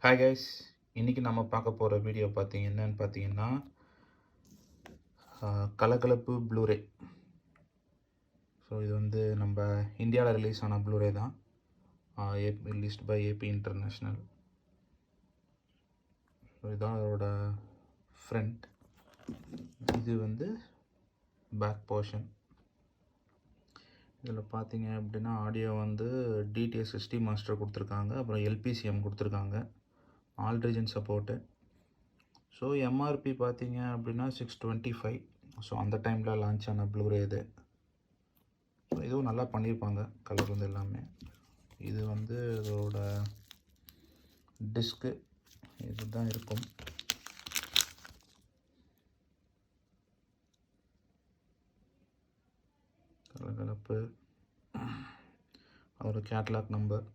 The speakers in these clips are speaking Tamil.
ஹாய் கைஸ், இன்றைக்கி நம்ம பார்க்க போகிற வீடியோ என்னன்னு பார்த்தீங்கன்னா கலகலப்பு ப்ளூரே. ஸோ இது நம்ம இந்தியாவில் ரிலீஸ் ஆன ப்ளூரே தான், released by AB international. So இதுதான் அதோட ஃப்ரண்ட். இது பேக் போர்ஷன். இதில் பார்த்தீங்க அப்படின்னா ஆடியோ டிடிஎஸ் எஸ்டி மாஸ்டர் கொடுத்துருக்காங்க, அப்புறம் எல்பிசிஎம் கொடுத்துருக்காங்க, all region support. So MRP பார்த்தீங்க அப்படின்னா 625. ஸோ அந்த டைமில் லான்ச் ஆன ப்ளூரே இது. ஸோ இதுவும் நல்லா பண்ணியிருப்பாங்க, கலர் எல்லாமே. இது இதோட டிஸ்க்கு இது தான் இருக்கும். கலகலப்பு, அதோட கேட்லாக் நம்பர்.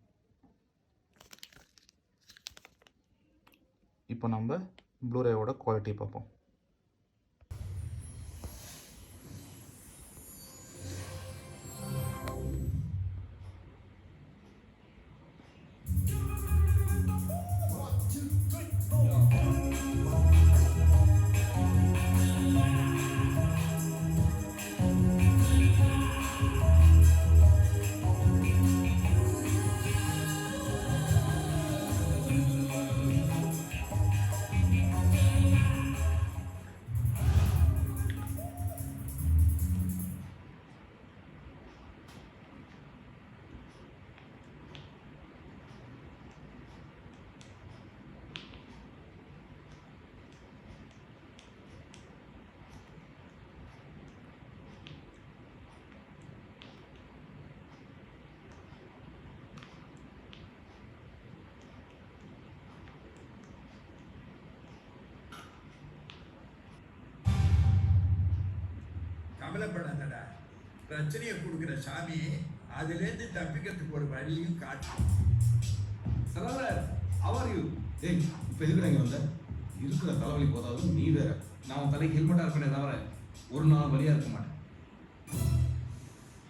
இப்போ நம்ம ப்ளூரேவோட குவாலிட்டி பார்ப்போம். கவலைப்படாதடா, பிரச்சனையை கொடுக்குற சாமி அதுலேருந்து தப்பிக்கிறதுக்கு ஒரு வழியும் காட்டும். ஏய், இப்போ எதுக்கு நீங்கள் வந்த? இருக்கிற தலைவலி போதாவது நீ வேற. நான் உன் தலைக்கு ஹெல்மெட்டாக இருப்பேனே தவிர ஒரு நாள் வழியாக இருக்க மாட்டேன்.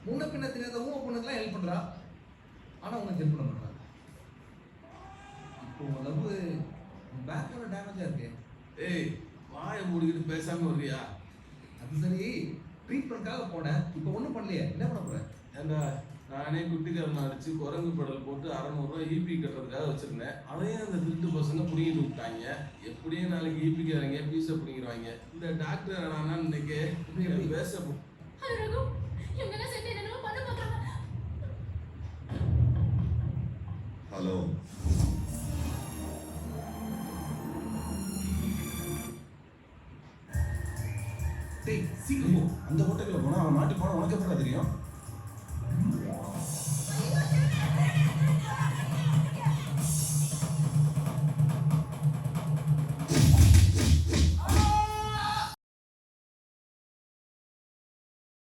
முன்ன பின்ன தெரியாத ஊமை பொண்ணுக்கெல்லாம் ஹெல்ப் பண்ணுறா, ஆனால் உனக்கு ஹெல்ப் பண்ண மாட்டா. இப்போ உனக்கு பேக்கோட டேமேஜாக இருக்கு. ஏய், வாயை மூடிக்கிட்டு பேசாமல் வர்றியா? அது சரி, ட்ரீட்மெண்ட்காக போனேன், இப்போ ஒன்றும் பண்ணலையே, என்ன பண்ண போகிறேன்? ஏண்டா, நானே குட்டிக்காரனை அடித்து குரங்கு படல் போட்டு 600 இபி கட்டுறதுக்காக வச்சுருந்தேன். அதையும் அந்த திருட்டு பசங்க பிடிங்கிட்டு விட்டாங்க. எப்படியும் நாளைக்கு இபிக்காரங்க பீஸை பிடிங்கிடுவாங்க. இந்த டாக்டர் நான் இன்னைக்கு பேச ஹலோ, டேய் சீக்கிரம் போ. அந்த ஹோட்டலில் போனால் அவன் மாட்டி போனால் உனக்கு எப்படி தெரியும்?